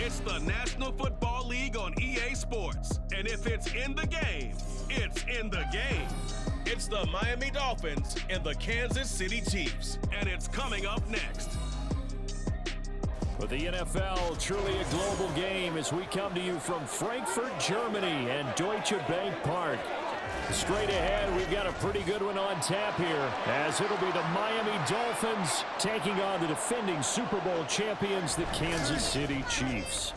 It's the National Football League on EA Sports. And if it's in the game, it's in the game. It's the Miami Dolphins and the Kansas City Chiefs. And it's coming up next. With the NFL, truly a global game as we come to you from Frankfurt, Germany and Deutsche Bank Park. Straight ahead, we've got a pretty good one on tap here, as it'll be the Miami Dolphins taking on the defending Super Bowl champions, the Kansas City Chiefs.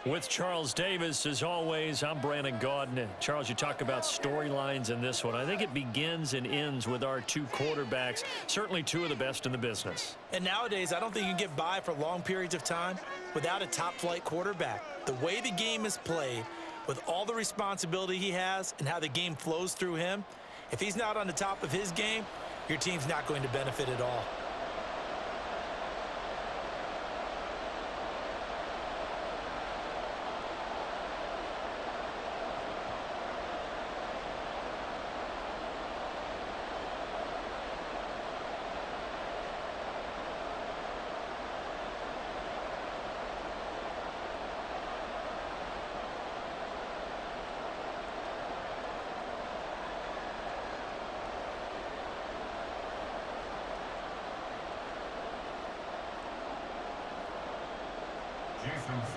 With Charles Davis, as always, I'm Brandon Gaudin. Charles, you talk about storylines in this one. I think it begins and ends with our two quarterbacks, certainly two of the best in the business. And nowadays, I don't think you can get by for long periods of time without a top-flight quarterback. The way the game is played, with all the responsibility he has and how the game flows through him, if he's not on the top of his game, your team's not going to benefit at all.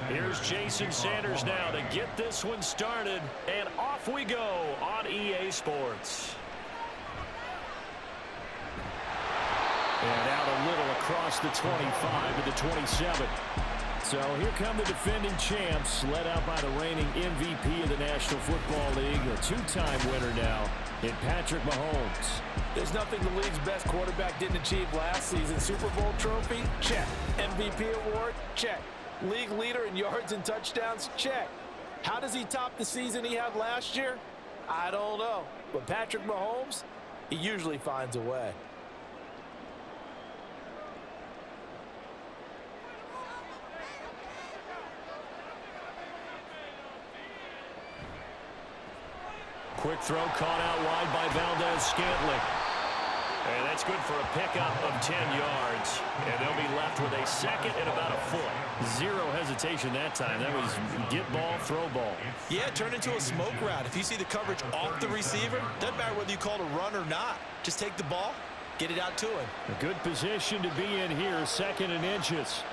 Here's Jason Sanders now to get this one started, and off we go on EA Sports. And out a little across the 25 to the 27. So here come the defending champs, led out by the reigning MVP of the National Football League, a two-time winner now in Patrick Mahomes. There's nothing the league's best quarterback didn't achieve last season. Super Bowl trophy? Check. MVP award? Check. League leader in yards and touchdowns? Check. How does he top the season he had last year? I don't know. But Patrick Mahomes, he usually finds a way. Quick throw caught out wide by Valdez-Scantling. And that's good for a pickup of 10 yards. And they'll be left with a second and about a foot. Zero hesitation that time. That was get ball, throw ball. Yeah, turn into a smoke route. If you see the coverage off the receiver, doesn't matter whether you call it a run or not. Just take the ball, get it out to him. A good position to be in here, second and inches.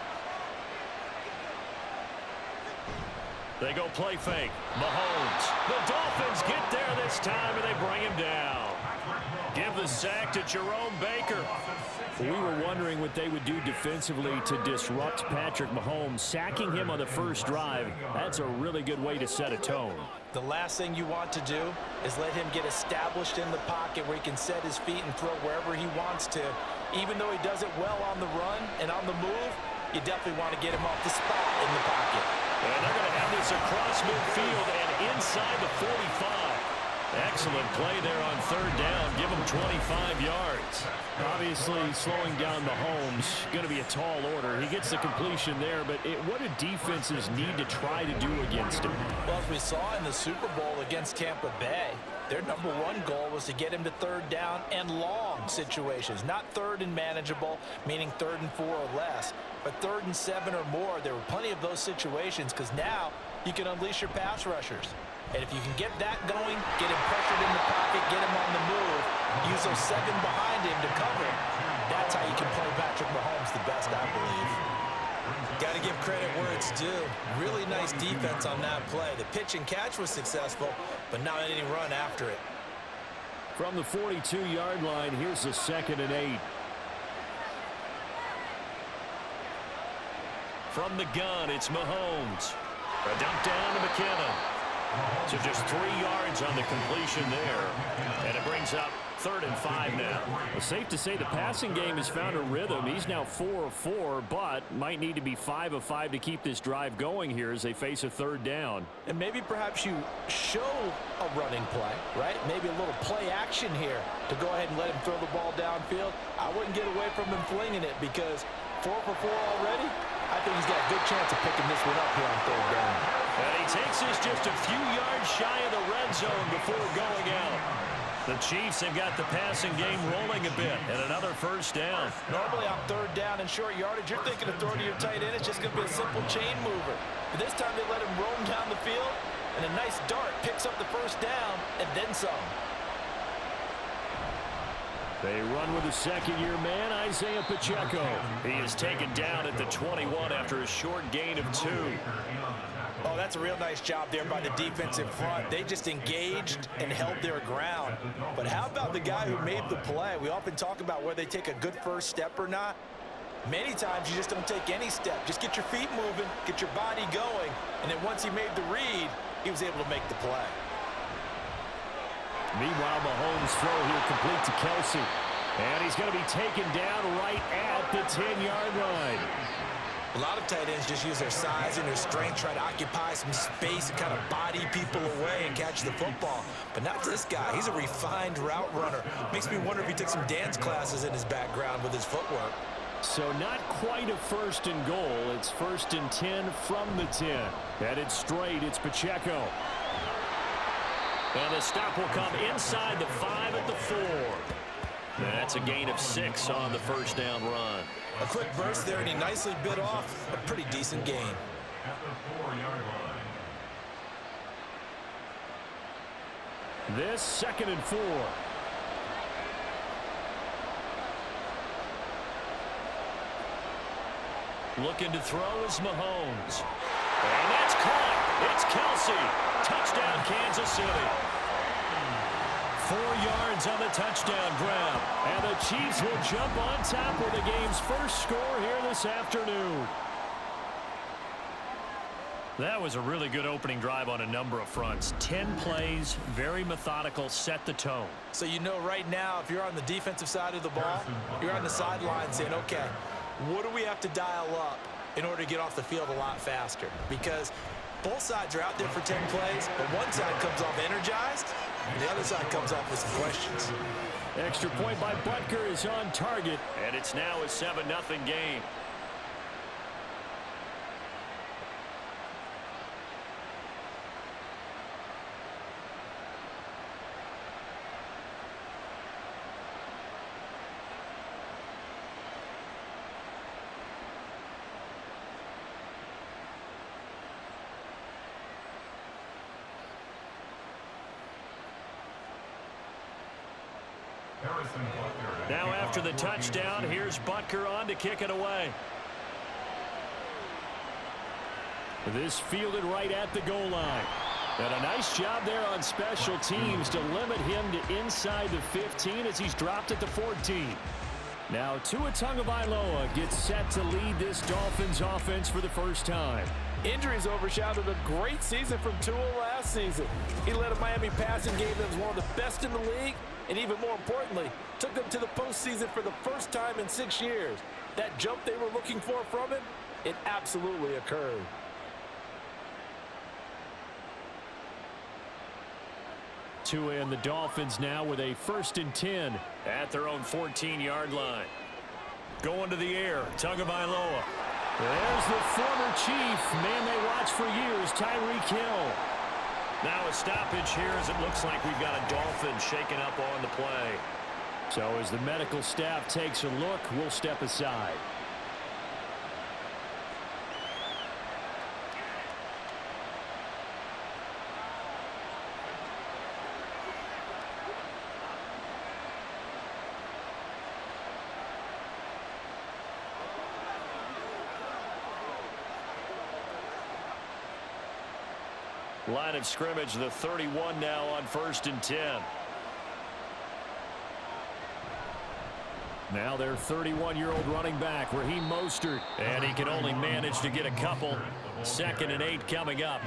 They go play fake. Mahomes. The Dolphins get there this time, and they bring him down. Give the sack to Jerome Baker. We were wondering what they would do defensively to disrupt Patrick Mahomes. Sacking him on the first drive, that's a really good way to set a tone. The last thing you want to do is let him get established in the pocket where he can set his feet and throw wherever he wants to. Even though he does it well on the run and on the move, you definitely want to get him off the spot in the pocket. And they're going to have this across midfield and inside the 45. Excellent play there on third down. Give him 25 yards. Obviously, slowing down Mahomes, going to be a tall order. He gets the completion there, but what do defenses need to try to do against him? Well, as we saw in the Super Bowl against Tampa Bay, their number one goal was to get him to third down and long situations. Not third and manageable, meaning 3rd and 4 or less, but 3rd and 7 or more. There were plenty of those situations because now you can unleash your pass rushers. And if you can get that going, get him pressured in the pocket, get him on the move, use those 7 behind him to cover, that's how you can play Patrick Mahomes the best, I believe. Got to give credit where it's due. Really nice defense on that play. The pitch and catch was successful, but not any run after it. From the 42-yard line, here's the 2nd and 8. From the gun, it's Mahomes. A dump down to McKinnon. So just 3 yards on the completion there. And it brings up 3rd and 5 now. Well, safe to say the passing game has found a rhythm. He's now 4 of 4, but might need to be 5 of 5 to keep this drive going here as they face a 3rd down. And maybe perhaps you show a running play, right? Maybe a little play action here to go ahead and let him throw the ball downfield. I wouldn't get away from him flinging it because 4 for 4 already. I think he's got a good chance of picking this one up here on 3rd down. And he takes this just a few yards shy of the red zone before going out. The Chiefs have got the passing game rolling a bit, and another first down. Normally on third down and short yardage, you're thinking of throwing to your tight end. It's just going to be a simple chain mover. But this time they let him roam down the field, and a nice dart picks up the first down and then some. They run with a second-year man, Isaiah Pacheco. He is taken down at the 21 after a short gain of 2. Oh, that's a real nice job there by the defensive front. They just engaged and held their ground. But how about the guy who made the play? We often talk about whether they take a good first step or not. Many times you just don't take any step. Just get your feet moving, get your body going, and then once he made the read, he was able to make the play. Meanwhile, Mahomes' throw here complete to Kelsey. And he's going to be taken down right at the 10-yard line. A lot of tight ends just use their size and their strength, try to occupy some space and kind of body people away and catch the football. But not this guy. He's a refined route runner. Makes me wonder if he took some dance classes in his background with his footwork. So not quite a first and goal. It's 1st and 10 from the 10. Headed straight, it's Pacheco. And the stop will come inside the 5 at the 4. That's a gain of 6 on the first down run. A quick burst there, and he nicely bit off a pretty decent gain. At the 4-yard line. This 2nd and 4. Looking to throw is Mahomes. And that's caught. It's Kelsey. Touchdown, Kansas City. 4 yards on the touchdown grab. And the Chiefs will jump on top with the game's first score here this afternoon. That was a really good opening drive on a number of fronts. 10 plays, very methodical, set the tone. So you know right now, if you're on the defensive side of the ball, you're on the sideline saying, okay, what do we have to dial up in order to get off the field a lot faster? Because both sides are out there for 10 plays, but one side comes off energized, and the other side comes off with some questions. Extra point by Butker is on target, and it's now a 7-0 game. Now after the touchdown, here's Butker on to kick it away. This fielded right at the goal line. And a nice job there on special teams to limit him to inside the 15 as he's dropped at the 14. Now Tua Tagovailoa gets set to lead this Dolphins offense for the first time. Injuries overshadowed a great season from Tua last season. He led a Miami passing game that was one of the best in the league, and even more importantly, took them to the postseason for the first time in 6 years. That jump they were looking for from him, it absolutely occurred. Tua and the Dolphins now with a 1st and 10 at their own 14-yard line. Going to the air, Tagovailoa. There's the former Chief, man they watched for years, Tyreek Hill. Now a stoppage here as it looks like we've got a Dolphin shaken up on the play. So as the medical staff takes a look, we'll step aside. Line of scrimmage, the 31 now on 1st and 10. Now their 31-year-old running back, Raheem Mostert, and he can only manage to get a couple. 2nd and 8 coming up.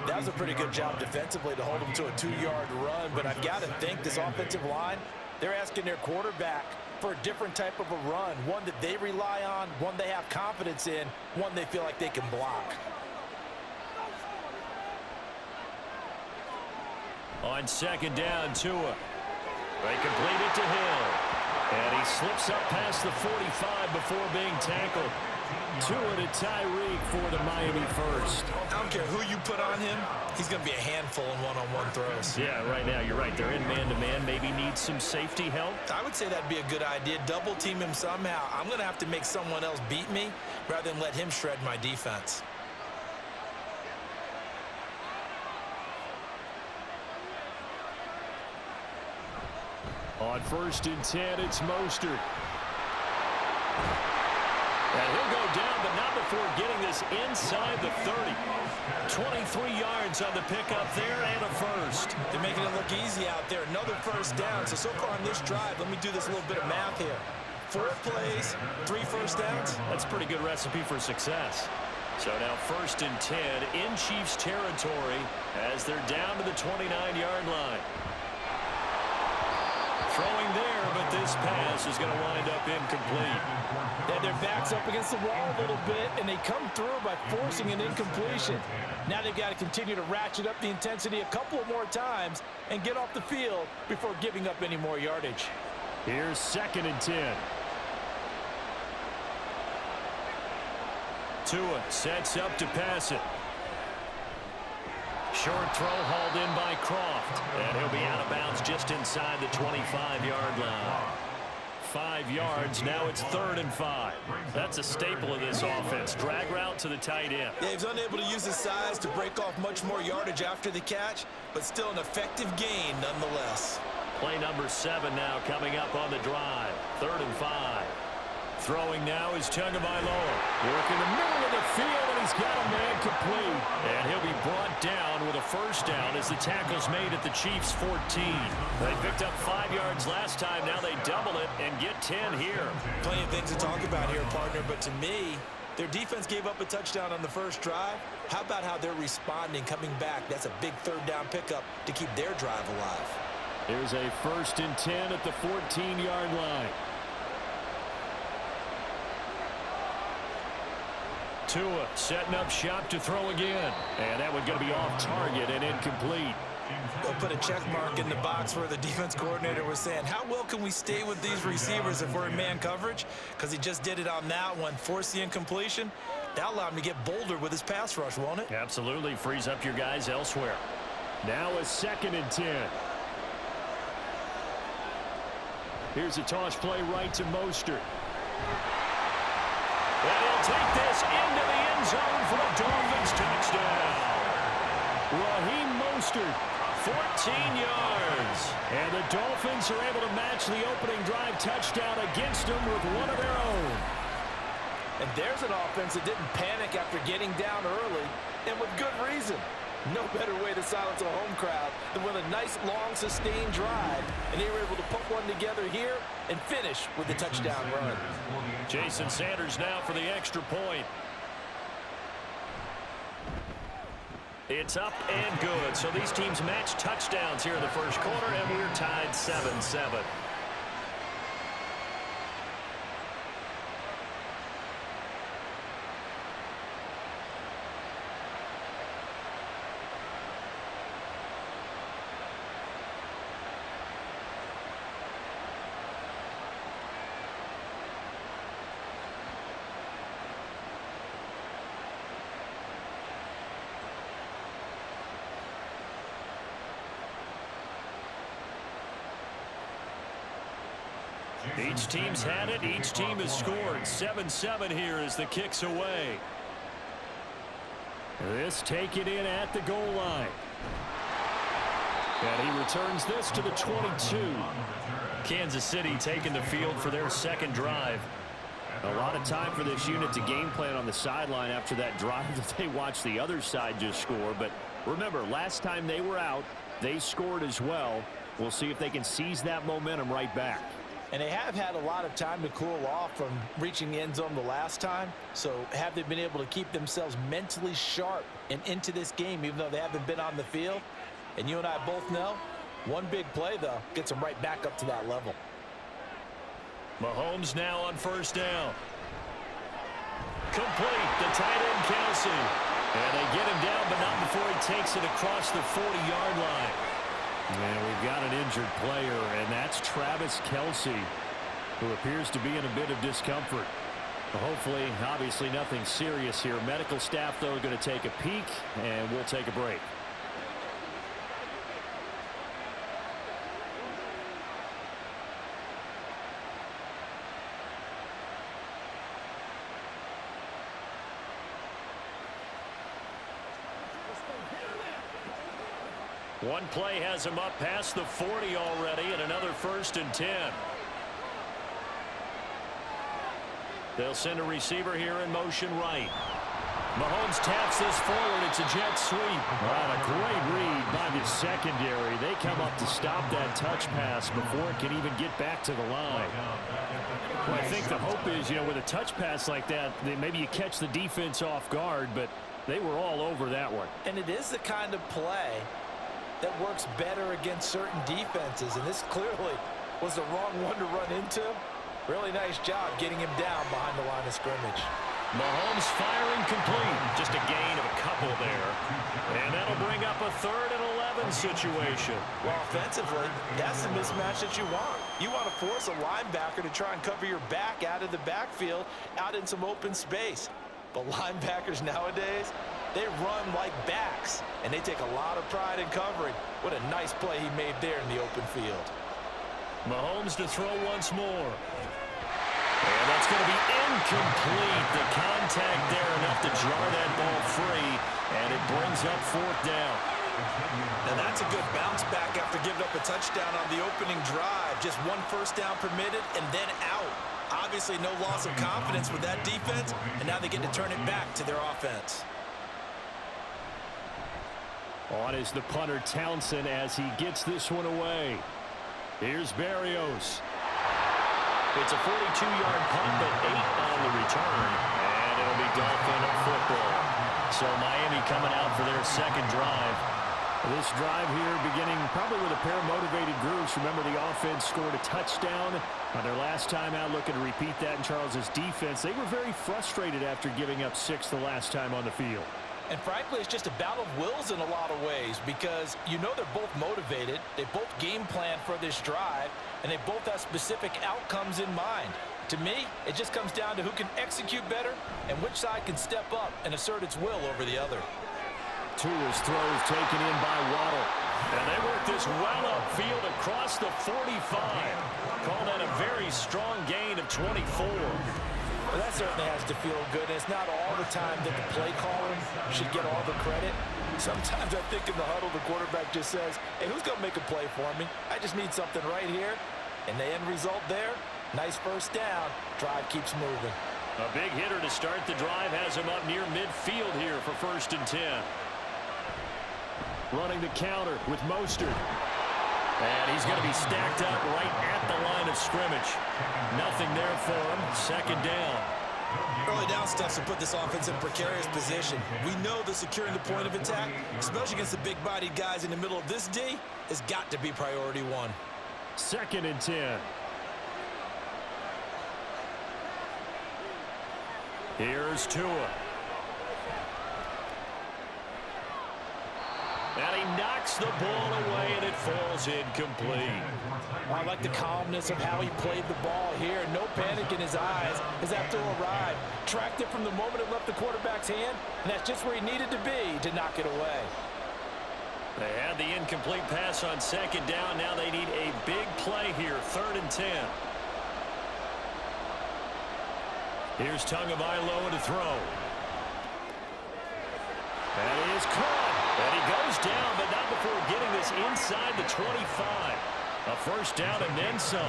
That was a pretty good job defensively to hold him to a 2-yard run, but I've got to think this offensive line, they're asking their quarterback for a different type of a run, one that they rely on, one they have confidence in, one they feel like they can block. On 2nd down, Tua. They complete it to Hill. And he slips up past the 45 before being tackled. Tua to Tyreek for the Miami first. I don't care who you put on him. He's going to be a handful in one-on-one throws. Yeah, right now you're right. They're in man-to-man. Maybe need some safety help. I would say that'd be a good idea. Double team him somehow. I'm going to have to make someone else beat me rather than let him shred my defense. On 1st and 10, it's Mostert. And he'll go down, but not before getting this inside the 30. 23 yards on the pickup there and a first. They're making it look easy out there. Another first down. So far on this drive, let me do this little bit of math here. 4 plays, 3 first downs. That's a pretty good recipe for success. So now 1st and 10 in Chiefs territory as they're down to the 29-yard line. Throwing there, but this pass is going to wind up incomplete. They had their backs up against the wall a little bit, and they come through by forcing an incompletion. Now they've got to continue to ratchet up the intensity a couple of more times and get off the field before giving up any more yardage. Here's 2nd and 10. Tua sets up to pass it. Short throw hauled in by Croft. And he'll be out of bounds just inside the 25-yard line. 5 yards. Now it's 3rd and 5. That's a staple of this offense. Drag route to the tight end. Yeah, he was unable to use his size to break off much more yardage after the catch, but still an effective gain nonetheless. Play number 7 now coming up on the drive. 3rd and 5. Throwing now is Tagovailoa. Working the middle of the field, and he's got a man complete. And he'll be brought down with a first down as the tackle's made at the Chiefs' 14. They picked up 5 yards last time. Now they double it and get 10 here. Plenty of things to talk about here, partner, but to me, their defense gave up a touchdown on the first drive. How about how they're responding, coming back? That's a big 3rd down pickup to keep their drive alive. Here's a 1st and 10 at the 14-yard line. Tua setting up shop to throw again. And that one's going to be off target and incomplete. They'll put a check mark in the box where the defense coordinator was saying, how well can we stay with these receivers if we're in man coverage? Because he just did it on that one, forced the incompletion. That'll allow him to get bolder with his pass rush, won't it? Absolutely. Frees up your guys elsewhere. Now a 2nd and 10. Here's a toss play right to Mostert. And he'll take this into the end zone for a Dolphins touchdown. Raheem Mostert, 14 yards. And the Dolphins are able to match the opening drive touchdown against them with one of their own. And there's an offense that didn't panic after getting down early, and with good reason. No better way to silence a home crowd than with a nice, long, sustained drive. And they were able to put one together here and finish with the touchdown run. Jason Sanders now for the extra point. It's up and good. So these teams match touchdowns here in the first quarter, and we're tied 7-7. Each team's had it. Each team has scored. 7-7 here as the kick's away. This taken in at the goal line. And he returns this to the 22. Kansas City taking the field for their second drive. A lot of time for this unit to game plan on the sideline after that drive that they watched the other side just score. But remember, last time they were out, they scored as well. We'll see if they can seize that momentum right back. And they have had a lot of time to cool off from reaching the end zone the last time. So have they been able to keep themselves mentally sharp and into this game, even though they haven't been on the field? And you and I both know, one big play, though, gets them right back up to that level. Mahomes now on first down. Complete, the tight end Kelsey. And they get him down, but not before he takes it across the 40-yard line. And we've got an injured player, and that's Travis Kelce, who appears to be in a bit of discomfort. Hopefully, obviously nothing serious here. Medical staff, though, going to take a peek, and we'll take a break. One play has him up past the 40 already, and another 1st and 10. They'll send a receiver here in motion right. Mahomes taps this forward. It's a jet sweep. Wow, a great read by the secondary. They come up to stop that touch pass before it can even get back to the line. Well, I think the hope is, with a touch pass like that, maybe you catch the defense off guard, but they were all over that one. And it is the kind of play that works better against certain defenses, and this clearly was the wrong one to run into. Really nice job getting him down behind the line of scrimmage. Mahomes firing complete. Just a gain of a couple there. And that'll bring up a 3rd and 11 situation. Well, offensively, that's the mismatch that you want. You want to force a linebacker to try and cover your back out of the backfield, out in some open space. But linebackers nowadays, they run like backs, and they take a lot of pride in covering. What a nice play he made there in the open field. Mahomes to throw once more. And that's going to be incomplete. The contact there enough to jar that ball free, and it brings up 4th down. Now that's a good bounce back after giving up a touchdown on the opening drive. Just 1 first down permitted and then out. Obviously no loss of confidence with that defense, and now they get to turn it back to their offense. On is the punter Townsend as he gets this one away. Here's Berrios. It's a 42-yard punt, but 8 on the return. And it'll be Dolphin football. So Miami coming out for their 2nd drive. This drive here beginning probably with a pair of motivated groups. Remember, the offense scored a touchdown on their last time out. Looking to repeat that in Charles's defense. They were very frustrated after giving up 6 the last time on the field. And frankly, it's just a battle of wills in a lot of ways because they're both motivated. They both game plan for this drive, and they both have specific outcomes in mind. To me, it just comes down to who can execute better and which side can step up and assert its will over the other. Tua's throws taken in by Waddle. And they work this well upfield across the 45. Call that a very strong gain of 24. Well, that certainly has to feel good. And it's not all the time that the play caller should get all the credit. Sometimes I think in the huddle, the quarterback just says, hey, who's going to make a play for me? I just need something right here. And the end result there, nice first down. Drive keeps moving. A big hitter to start the drive has him up near midfield here for 1st and 10. Running the counter with Mostert. And he's going to be stacked up right at the line of scrimmage. Nothing there for him. 2nd down. Early down stuff to put this offense in a precarious position. We know that securing the point of attack, especially against the big-bodied guys in the middle of this D, has got to be priority 1. 2nd and 10. Here's Tua. And he knocks the ball away, and it falls incomplete. I like the calmness of how he played the ball here. No panic in his eyes as that throw arrived. Tracked it from the moment it left the quarterback's hand, and that's just where he needed to be to knock it away. They had the incomplete pass on 2nd down. Now they need a big play here, 3rd and 10. Here's Tagovailoa to throw. And he is caught. And he goes down, but not before getting this inside the 25. A 1st down and then some.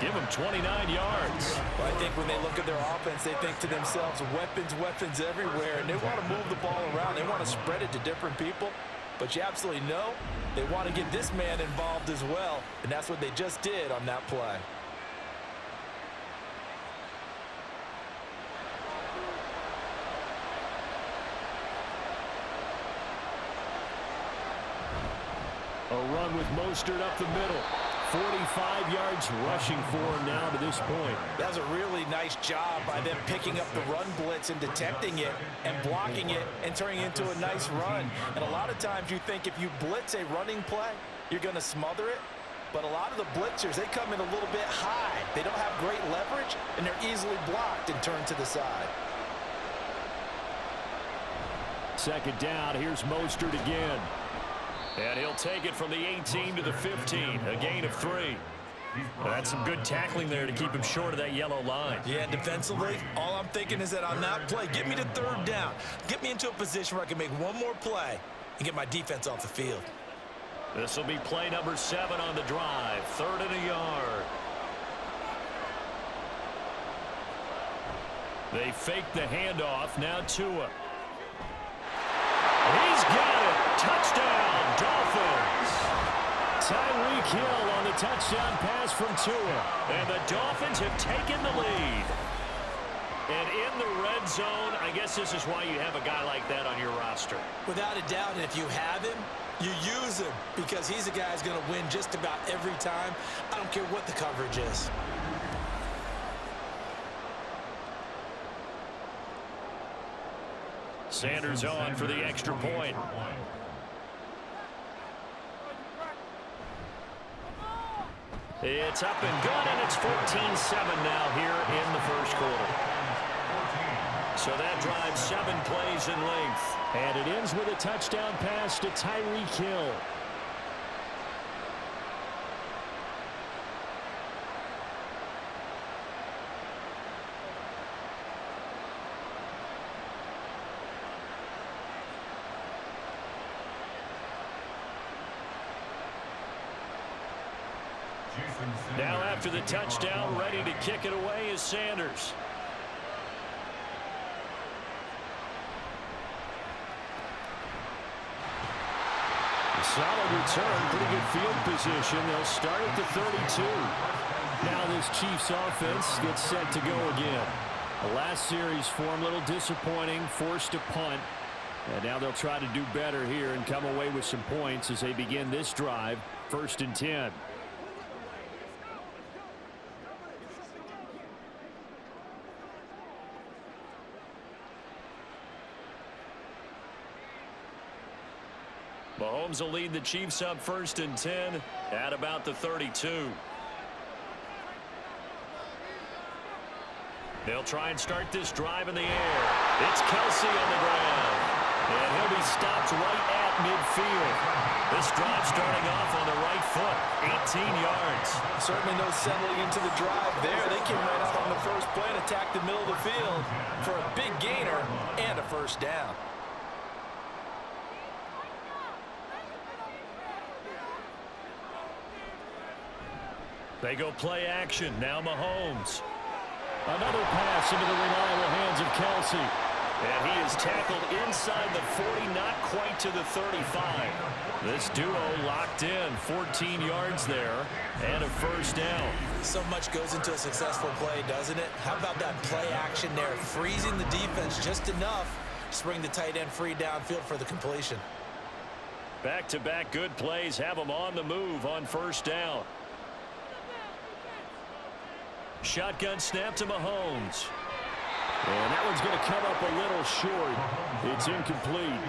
Give him 29 yards. Well, I think when they look at their offense, they think to themselves, weapons, weapons everywhere. And they want to move the ball around. They want to spread it to different people. But you absolutely know they want to get this man involved as well. And that's what they just did on that play. A run with Mostert up the middle. 45 yards rushing for him now to this point. That was a really nice job by them picking up the run blitz and detecting it and blocking it and turning it into a nice run. And a lot of times you think if you blitz a running play, you're going to smother it. But a lot of the blitzers, they come in a little bit high. They don't have great leverage, and they're easily blocked and turned to the side. Second down, here's Mostert again. And he'll take it from the 18 to the 15, a gain of 3. That's some good tackling there to keep him short of that yellow line. Yeah, and defensively, all I'm thinking is that on that play, get me to third down. Get me into a position where I can make one more play and get my defense off the field. This will be play number 7 on the drive. 3rd and a yard. They fake the handoff. Now Tua. He's got it. Touchdown, Dolphins. Tyreek Hill on the touchdown pass from Tua. And the Dolphins have taken the lead. And in the red zone, I guess this is why you have a guy like that on your roster. Without a doubt, and if you have him, you use him because he's a guy who's going to win just about every time. I don't care what the coverage is. Sanders on for the extra point. It's up and good, and it's 14-7 now here in the first quarter. So that drives 7 plays in length. And it ends with a touchdown pass to Tyreek Hill. Now after the touchdown, ready to kick it away is Sanders. Solid return, pretty good field position. They'll start at the 32. Now this Chiefs offense gets set to go again. The last series for them, a little disappointing, forced a punt. And now they'll try to do better here and come away with some points as they begin this drive, 1st and 10. Mahomes will lead the Chiefs up 1st and 10 at about the 32. They'll try and start this drive in the air. It's Kelsey on the ground. And he'll be stopped right at midfield. This drive starting off on the right foot, 18 yards. Certainly no settling into the drive there. They came right out on the first play and attacked the middle of the field for a big gainer and a 1st down. They go play action. Now Mahomes. Another pass into the reliable hands of Kelsey. And he is tackled inside the 40, not quite to the 35. This duo locked in, 14 yards there, and a 1st down. So much goes into a successful play, doesn't it? How about that play action there, freezing the defense just enough to bring the tight end free downfield for the completion. Back-to-back good plays have them on the move on 1st down. Shotgun snap to Mahomes. And that one's going to come up a little short. It's incomplete.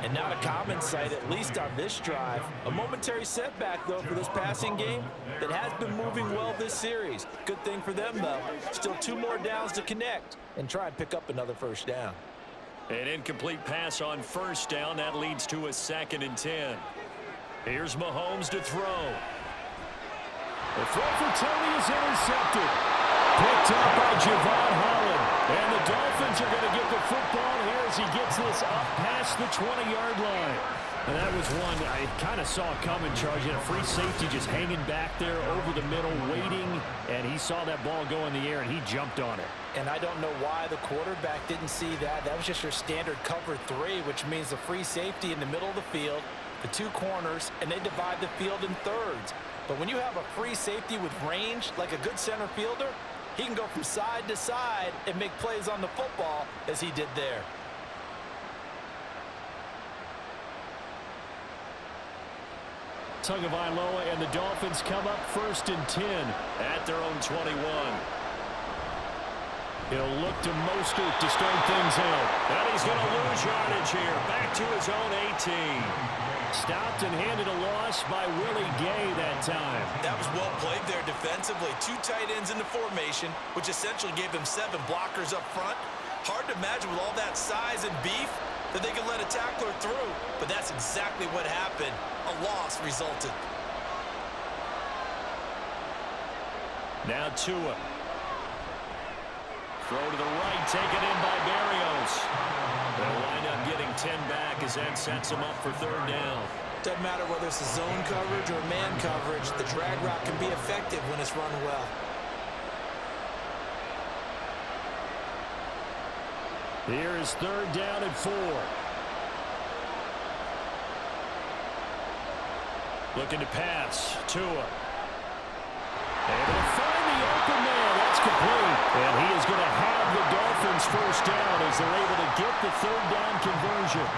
And not a common sight, at least on this drive. A momentary setback, though, for this passing game that has been moving well this series. Good thing for them, though. Still 2 more downs to connect and try and pick up another 1st down. An incomplete pass on 1st down. That leads to a 2nd and 10. Here's Mahomes to throw. The throw for Tony is intercepted. Picked up by Javon Holland. And the Dolphins are going to get the football here as he gets this up past the 20-yard line. And that was one I kind of saw coming, Charles. You had a free safety just hanging back there over the middle, waiting. And he saw that ball go in the air, and he jumped on it. And I don't know why the quarterback didn't see that. That was just your standard cover 3, which means the free safety in the middle of the field, the 2 corners, and they divide the field in thirds. But when you have a free safety with range, like a good center fielder, he can go from side to side and make plays on the football as he did there. Tagovailoa and the Dolphins come up 1st and 10 at their own 21. He'll look to Mostert to start things out. And he's going to lose yardage here. Back to his own 18. Stopped and handed a loss by Willie Gay that time. That was well played there defensively. 2 tight ends in the formation, which essentially gave them 7 blockers up front. Hard to imagine with all that size and beef that they could let a tackler through. But that's exactly what happened. A loss resulted. Now Tua. Throw to the right, taken in by Berrios. They'll wind up getting 10 back as that sets them up for 3rd down. Doesn't matter whether it's a zone coverage or man coverage, the drag route can be effective when it's run well. Here is 3rd down and 4. Looking to pass. Tua. Able to find the open man. That's complete. And he is going to have the Dolphins 1st down as they're able to get the 3rd down conversion.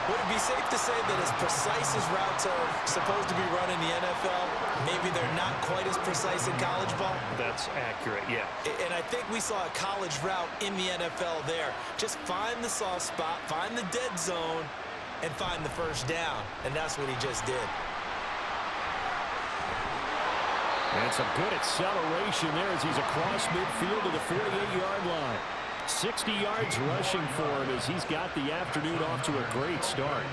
Would it be safe to say that as precise as routes are supposed to be run in the NFL, maybe they're not quite as precise in college ball? That's accurate, yeah. And I think we saw a college route in the NFL there. Just find the soft spot, find the dead zone, and find the 1st down. And that's what he just did. And some good acceleration there as he's across midfield to the 48-yard line. 60 yards rushing for him as he's got the afternoon off to a great start.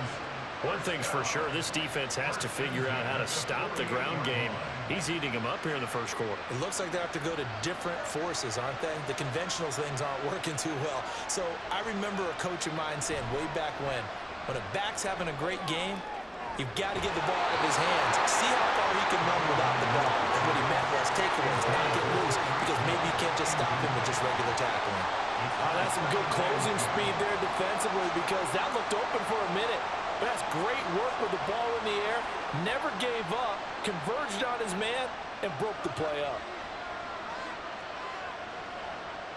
One thing's for sure, this defense has to figure out how to stop the ground game. He's eating them up here in the 1st quarter. It looks like they have to go to different forces, aren't they? The conventional things aren't working too well. So I remember a coach of mine saying way back when a back's having a great game, you've got to get the ball out of his hands. See how far he can run without the ball. And what he meant was takeaways, not get loose, because maybe you can't just stop him with just regular tackling. That's some good closing speed there defensively because that looked open for a minute. But that's great work with the ball in the air. Never gave up, converged on his man, and broke the play up.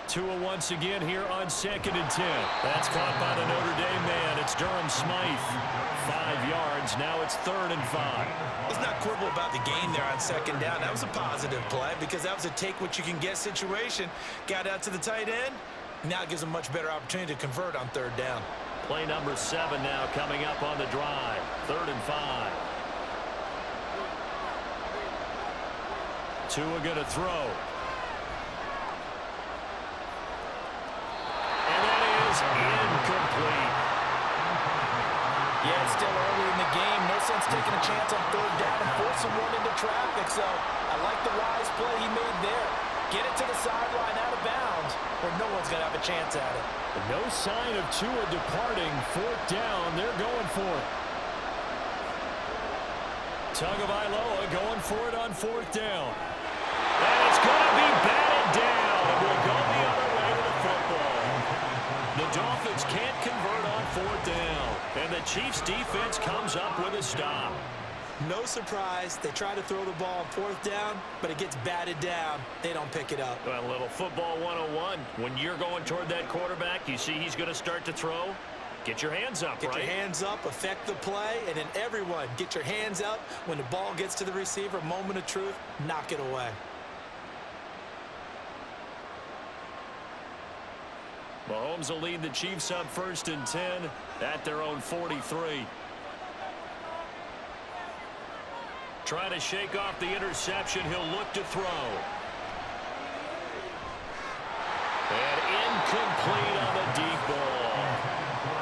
Tua once again here on 2nd and 10. That's caught by the Notre Dame man. It's Durham Smythe. 5 yards. Now it's 3rd and 5. Let's not quibble about the gain there on 2nd down. That was a positive play because that was a take-what-you-can-get situation. Got out to the tight end. Now it gives them a much better opportunity to convert on 3rd down. Play number 7 now coming up on the drive. 3rd and 5. Tua going to throw. Incomplete. Yeah, it's still early in the game. No sense taking a chance on 3rd down and forcing one into traffic. So I like the wise play he made there. Get it to the sideline out of bounds where no one's going to have a chance at it. No sign of Tua departing. 4th down. They're going for it. Tagovailoa going for it on 4th down. And it's going to be batted down. It will go the other way with the football. The Dolphins can't convert on 4th down. And the Chiefs' defense comes up with a stop. No surprise. They try to throw the ball on 4th down, but it gets batted down. They don't pick it up. Well, a little football 101. When you're going toward that quarterback, you see he's going to start to throw. Get your hands up, Get your hands up, affect the play, and then everyone get your hands up. When the ball gets to the receiver, moment of truth, knock it away. Mahomes will lead the Chiefs up 1st and 10 at their own 43. Trying to shake off the interception. He'll look to throw. And incomplete on the deep ball.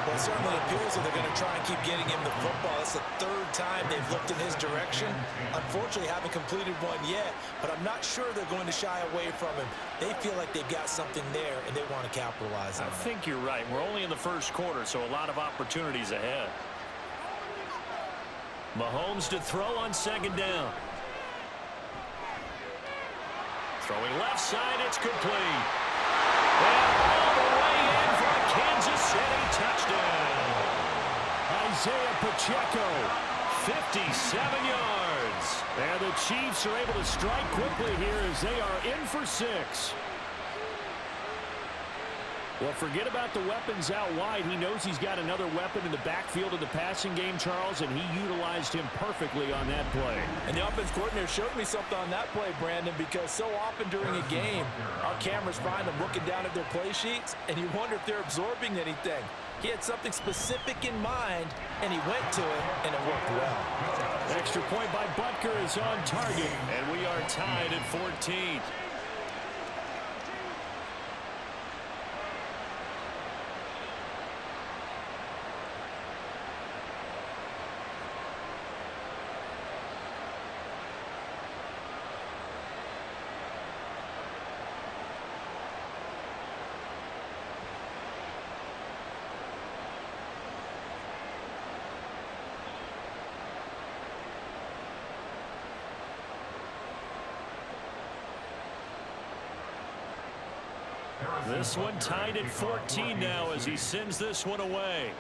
Well, it certainly appears that they're going to try and keep getting him the football. That's the 3rd time they've looked in his direction. Unfortunately, haven't completed one yet, but I'm not sure they're going to shy away from him. They feel like they've got something there, and they want to capitalize on it. I think you're right. We're only in the 1st quarter, so a lot of opportunities ahead. Mahomes to throw on 2nd down. Throwing left side, it's complete. And all the way in for a Kansas City touchdown. Isaiah Pacheco, 57 yards. And the Chiefs are able to strike quickly here as they are in for 6. Well, forget about the weapons out wide. He knows he's got another weapon in the backfield of the passing game, Charles, and he utilized him perfectly on that play. And the offense coordinator showed me something on that play, Brandon, because so often during a game, our cameras find them looking down at their play sheets, and you wonder if they're absorbing anything. He had something specific in mind, and he went to it, and it worked well. Extra point by Butker is on target, and we are tied at 14. This one tied at 14 now as he sends this one away.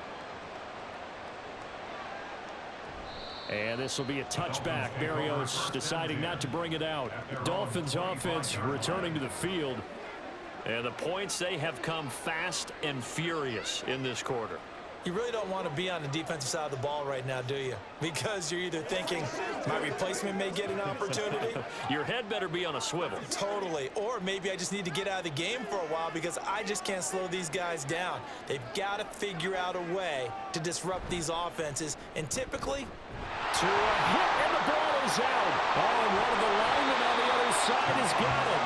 And this will be a touchback. Berrios deciding not to bring it out. Dolphins offense returning to the field. And the points, they have come fast and furious in this quarter. You really don't want to be on the defensive side of the ball right now, do you? Because you're either thinking, my replacement may get an opportunity. Your head better be on a swivel. Totally. Or maybe I just need to get out of the game for a while because I just can't slow these guys down. They've got to figure out a way to disrupt these offenses. And typically, to a hit, and the ball is out. Oh, and one of the linemen on the other side has got it.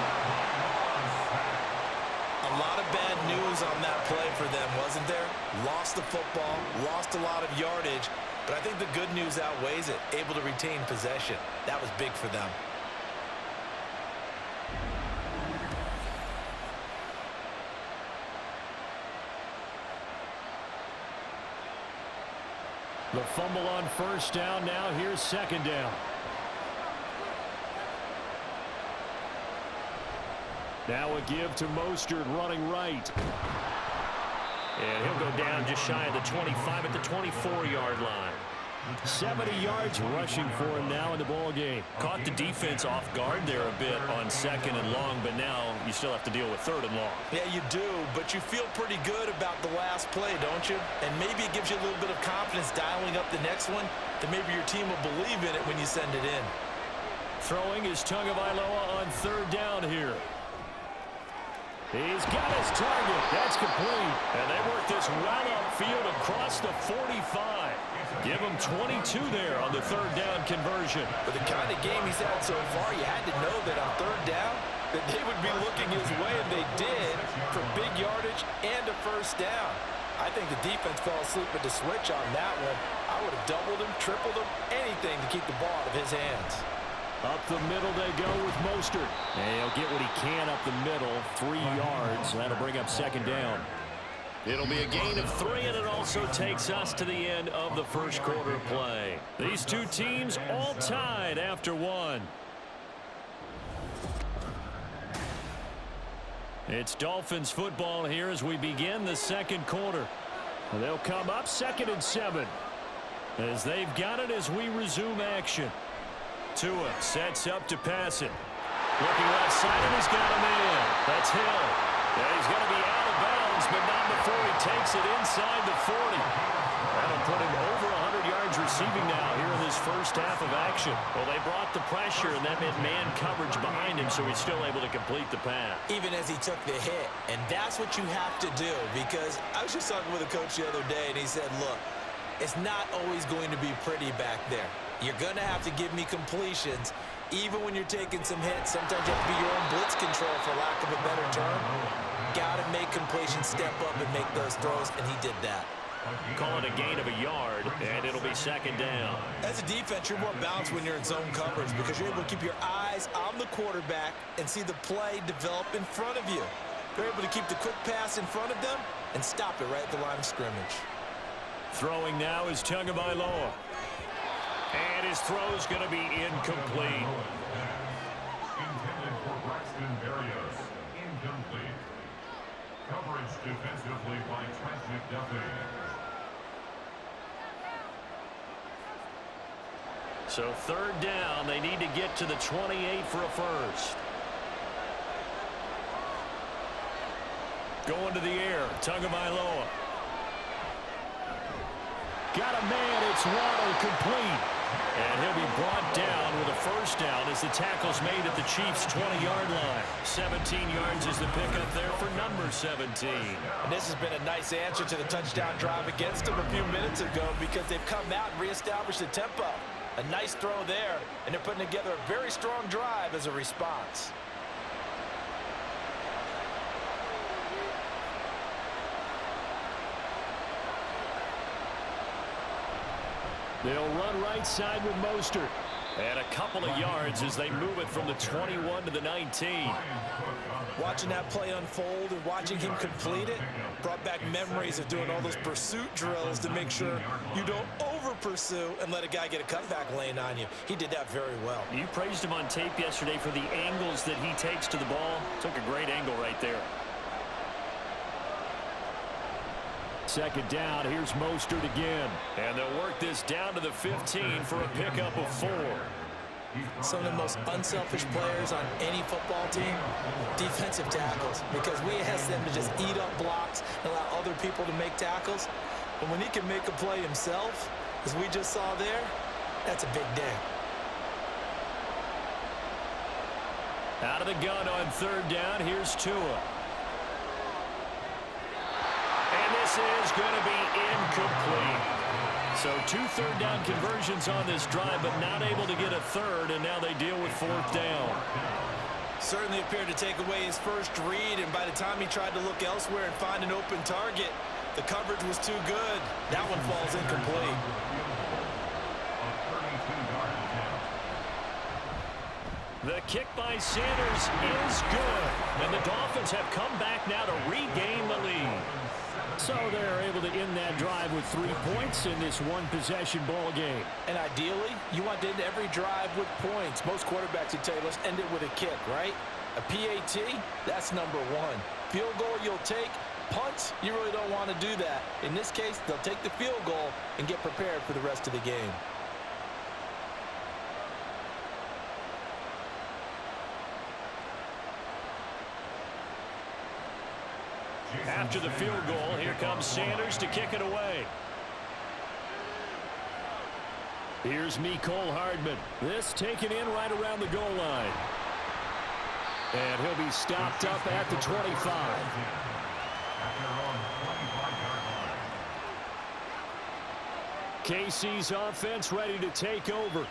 a lot of bad news on that play for them, wasn't there? Lost the football, lost a lot of yardage, but I think the good news outweighs it. Able to retain possession. That was big for them. The fumble on first down. Now here's second down. Now a give to Mostert running right. And he'll go down just shy of the 25 at the 24-yard line. 70 yards rushing for him now in the ball game. Caught the defense off guard there a bit on second and long, but now you still have to deal with third and long. Yeah, you do, but you feel pretty good about the last play, don't you? And maybe it gives you a little bit of confidence dialing up the next one, that maybe your team will believe in it when you send it in. Throwing is Tagovailoa on third down here. He's got his target. That's complete. And they work this well upfield across the 45. Give him 22 there on the third down conversion. With the kind of game he's had so far, you had to know that on third down, that they would be looking his way, and they did, for big yardage and a first down. I think the defense fell asleep at the switch on that one. I would have doubled him, tripled him, anything to keep the ball out of his hands. Up the middle they go with Mostert. And he'll get what he can up the middle. 3 yards. That'll bring up second down. It'll be a gain of 3, and it also takes us to the end of the first quarter of play. These two teams all tied after 1. It's Dolphins football here as we begin the second quarter. They'll come up 2nd and 7 as they've got it as we resume action. Tua sets up to pass it. Looking right side, and he's got him in. That's Hill. Yeah, he's going to be out of bounds, but not before he takes it inside the 40. That'll put him over 100 yards receiving now here in this first half of action. Well, they brought the pressure, and that meant man coverage behind him, so he's still able to complete the pass. Even as he took the hit, and that's what you have to do, because I was just talking with a coach the other day, and he said, look, it's not always going to be pretty back there. You're going to have to give me completions. Even when you're taking some hits, sometimes you have to be your own blitz control, for lack of a better term. Got to make completions, step up and make those throws, and he did that. Call it a gain of a yard, and it'll be second down. As a defense, you're more balanced when you're in zone coverage because you're able to keep your eyes on the quarterback and see the play develop in front of you. You're able to keep the quick pass in front of them and stop it right at the line of scrimmage. Throwing now is Tagovailoa. And his throw's going to be incomplete. Intended for Braxton Berrios. Incomplete. Coverage defensively by Trent McDuffie. So third down, they need to get to the 28 for a first. Going to the air. Tagovailoa. Got a man. It's Waddle complete. And he'll be brought down with a first down as the tackle's made at the Chiefs' 20-yard line. 17 yards is the pickup there for number 17. And this has been a nice answer to the touchdown drive against them a few minutes ago because they've come out and reestablished the tempo. A nice throw there, and they're putting together a very strong drive as a response. They'll run right side with Mostert. And a couple of yards as they move it from the 21 to the 19. Watching that play unfold and watching him complete it brought back memories of doing all those pursuit drills to make sure you don't over-pursue and let a guy get a cutback lane on you. He did that very well. You praised him on tape yesterday for the angles that he takes to the ball. Took a great angle right there. Second down, here's Mostert again. And they'll work this down to the 15 for a pickup of 4. Some of the most unselfish players on any football team, defensive tackles, because we ask them to just eat up blocks and allow other people to make tackles. But when he can make a play himself, as we just saw there, that's a big day. Out of the gun on third down, here's Tua. And this is going to be incomplete. So 2 third-down conversions on this drive, but not able to get a third, and now they deal with fourth down. Certainly appeared to take away his first read, and by the time he tried to look elsewhere and find an open target, the coverage was too good. That one falls incomplete. The kick by Sanders is good, and the Dolphins have come back now to regain the lead. So they're able to end that drive with 3 points in this one-possession ball game. And ideally, you want to end every drive with points. Most quarterbacks would tell you, let's end it with a kick, right? A PAT, that's number 1. Field goal you'll take. Punts, you really don't want to do that. In this case, they'll take the field goal and get prepared for the rest of the game. After the field goal, here comes Sanders to kick it away. Here's Mecole Hardman. This taken in right around the goal line. And he'll be stopped up at the 25. KC's offense ready to take over.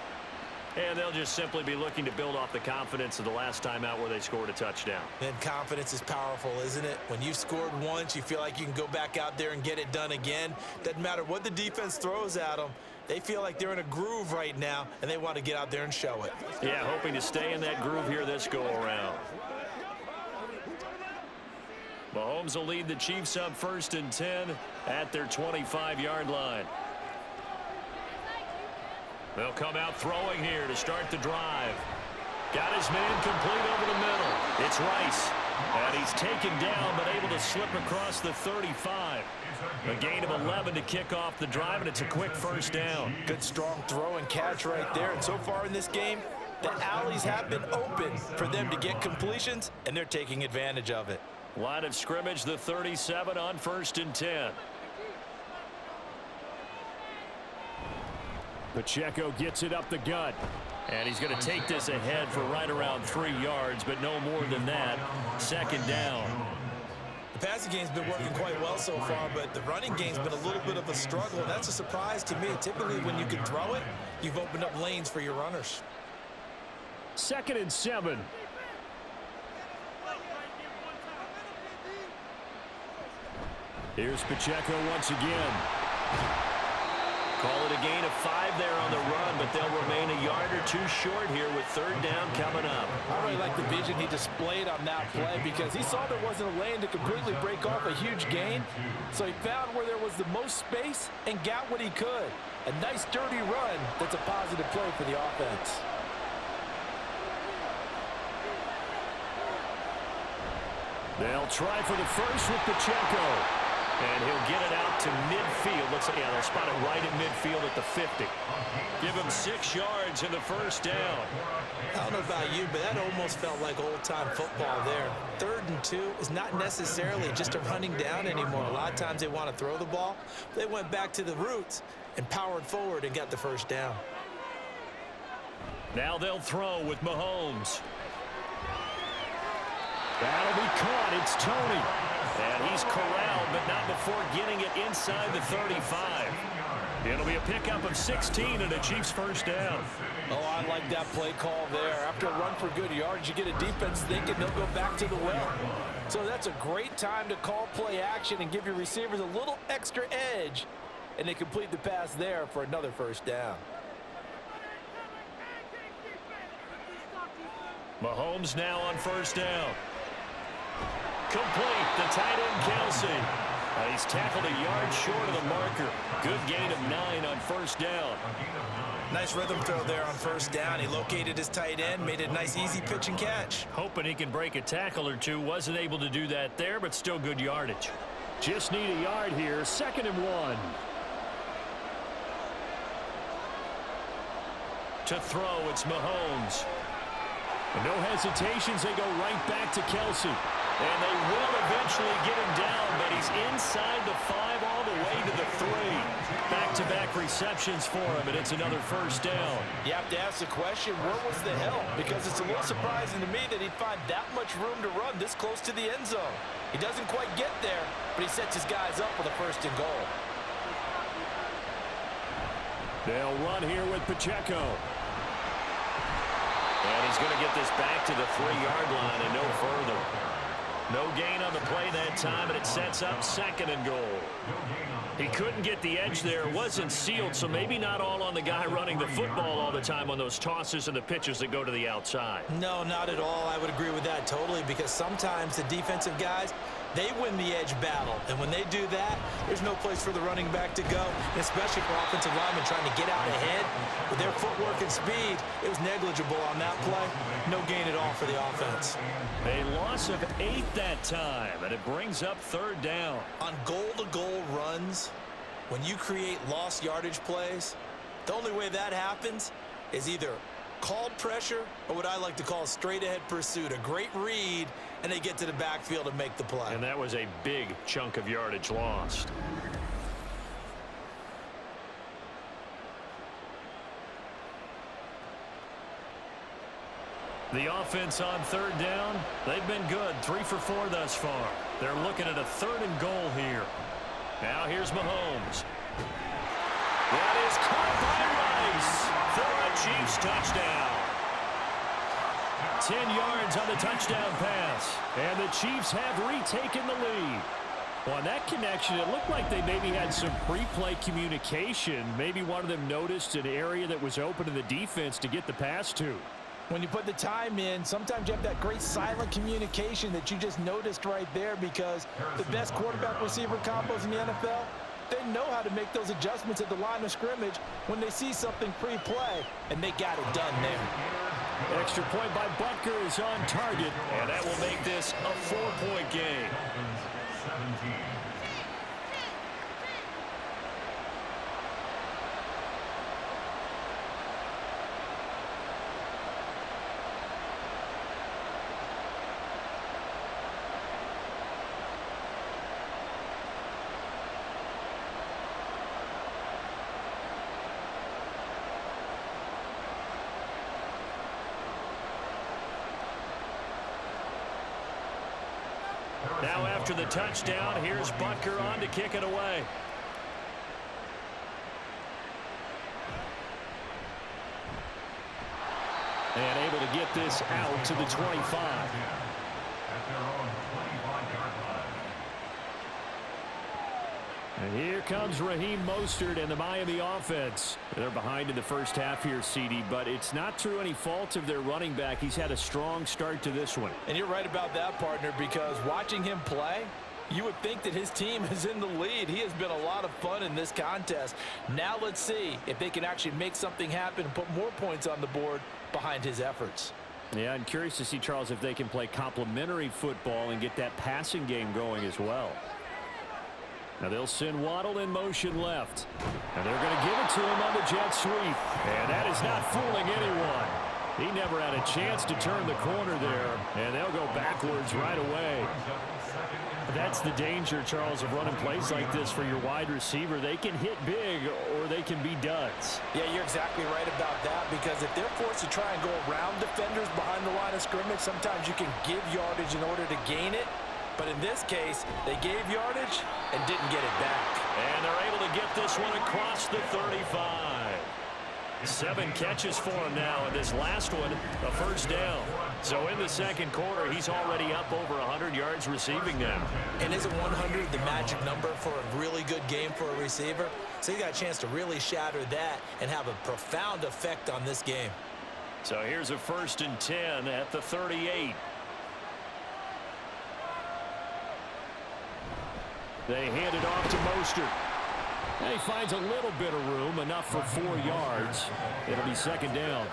And they'll just simply be looking to build off the confidence of the last time out where they scored a touchdown. And confidence is powerful, isn't it? When you've scored once, you feel like you can go back out there and get it done again. Doesn't matter what the defense throws at them. They feel like they're in a groove right now, and they want to get out there and show it. Yeah, hoping to stay in that groove here this go-around. Mahomes will lead the Chiefs up 1st and 10 at their 25-yard line. They'll come out throwing here to start the drive. Got his man complete over the middle. It's Rice. And he's taken down but able to slip across the 35. A gain of 11 to kick off the drive, and it's a quick first down. Good strong throw and catch right there. And so far in this game, the alleys have been open for them to get completions, and they're taking advantage of it. Line of scrimmage, the 37 on 1st and 10. Pacheco gets it up the gut. And he's going to take this ahead for right around 3 yards, but no more than that. 2nd down. The passing game's been working quite well so far, but the running game's been a little bit of a struggle, and that's a surprise to me. Typically, when you can throw it, you've opened up lanes for your runners. 2nd and 7. Here's Pacheco once again. Call it a gain of 5 there on the run, but they'll remain a yard or 2 short here with 3rd down coming up. I really like the vision he displayed on that play because he saw there wasn't a lane to completely break off a huge gain. So he found where there was the most space and got what he could. A nice dirty run that's a positive play for the offense. They'll try for the first with Pacheco. And he'll get it out to to midfield. Looks like, yeah, they'll spot it right in midfield at the 50. Give him 6 yards in the first down. I don't know about you, but that almost felt like old-time football there. 3rd and 2 is not necessarily just a running down anymore. A lot of times they want to throw the ball. They went back to the roots and powered forward and got the first down. Now they'll throw with Mahomes. That'll be caught. It's Tony. And he's corralled, but not before getting it inside the 35. It'll be a pickup of 16 and a Chiefs first down. Oh, I like that play call there. After a run for good yards, you get a defense thinking they'll go back to the well. So that's a great time to call play action and give your receivers a little extra edge. And they complete the pass there for another first down. Mahomes now on first down. Complete. The tight end, Kelsey. He's tackled a yard short of the marker. Good gain of 9 on first down. Nice rhythm throw there on first down. He located his tight end, made a nice easy pitch and catch. Hoping he can break a tackle or two. Wasn't able to do that there, but still good yardage. Just need a yard here. 2nd and 1. To throw, it's Mahomes. And no hesitations, they go right back to Kelsey. And they will eventually get him down, but he's inside the 5 all the way to the 3. Back-to-back receptions for him, and it's another first down. You have to ask the question, where was the help? Because it's a little surprising to me that he'd find that much room to run this close to the end zone. He doesn't quite get there, but he sets his guys up with a 1st and goal. They'll run here with Pacheco. And he's going to get this back to the 3-yard line and no further. No gain on the play that time, and it sets up 2nd and goal. He couldn't get the edge there. It wasn't sealed, so maybe not all on the guy running the football all the time on those tosses and the pitches that go to the outside. No, not at all. I would agree with that totally, because sometimes the defensive guys, they win the edge battle. And when they do that, there's no place for the running back to go, especially for offensive linemen trying to get out ahead. With their footwork and speed, it was negligible on that play. No gain at all for the offense. A loss of 8 that time, and it brings up 3rd down. On goal-to-goal runs, when you create lost yardage plays, the only way that happens is either called pressure or what I like to call straight-ahead pursuit. A great read, and they get to the backfield and make the play. And that was a big chunk of yardage lost. The offense on 3rd down, they've been good. 3 for 4 thus far. They're looking at a 3rd and goal here. Now here's Mahomes. That is caught by Rice for a Chiefs touchdown. 10 yards on the touchdown pass. And the Chiefs have retaken the lead. Well, on that connection, it looked like they maybe had some pre-play communication. Maybe one of them noticed an area that was open to the defense to get the pass to. When you put the time in, sometimes you have that great silent communication that you just noticed right there, because the best quarterback-receiver combos in the NFL, they know how to make those adjustments at the line of scrimmage when they see something pre-play, and they got it done there. Extra point by Butker is on target, and that will make this a 4-point game. Now after the touchdown, here's Butker on to kick it away. And able to get this out to the 25. And here comes Raheem Mostert and the Miami offense. They're behind in the first half here, CD, but it's not through any fault of their running back. He's had a strong start to this one. And you're right about that, partner, because watching him play, you would think that his team is in the lead. He has been a lot of fun in this contest. Now let's see if they can actually make something happen and put more points on the board behind his efforts. Yeah, I'm curious to see, Charles, if they can play complementary football and get that passing game going as well. Now they'll send Waddle in motion left. And they're going to give it to him on the jet sweep. And that is not fooling anyone. He never had a chance to turn the corner there. And they'll go backwards right away. That's the danger, Charles, of running plays like this for your wide receiver. They can hit big or they can be duds. Yeah, you're exactly right about that, because if they're forced to try and go around defenders behind the line of scrimmage, sometimes you can give yardage in order to gain it. But in this case, they gave yardage and didn't get it back. And they're able to get this one across the 35. 7 catches for him now, and this last one, a first down. So in the second quarter, he's already up over 100 yards receiving now. And isn't 100 the magic number for a really good game for a receiver? So he got a chance to really shatter that and have a profound effect on this game. So here's a 1st and 10 at the 38. They hand it off to Mostert. And he finds a little bit of room, enough for 4 yards. It'll be second down.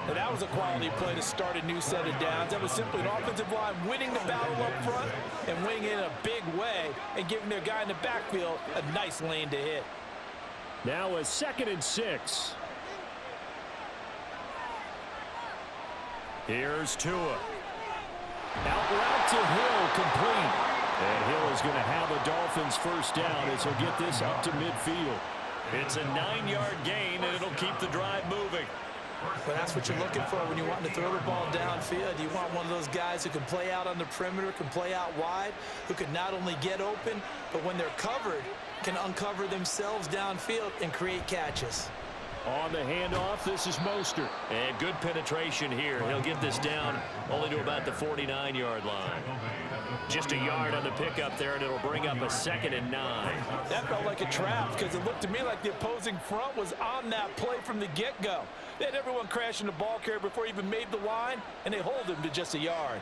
And that was a quality play to start a new set of downs. That was simply an offensive line winning the battle up front and winning it in a big way and giving their guy in the backfield a nice lane to hit. Now a 2nd and 6. Here's Tua. Out route to Hill, complete. And Hill is going to have a Dolphins first down as he'll get this up to midfield. It's a 9-yard gain, and it'll keep the drive moving. Well, that's what you're looking for when you want to throw the ball downfield. You want one of those guys who can play out on the perimeter, can play out wide, who can not only get open, but when they're covered, can uncover themselves downfield and create catches. On the handoff, this is Mostert. And good penetration here. He'll get this down only to about the 49-yard line. Just a yard on the pickup there, and it'll bring up a 2nd and 9. That felt like a trap because it looked to me like the opposing front was on that play from the get-go. They had everyone crashing the ball carrier before he even made the line, and they hold him to just a yard.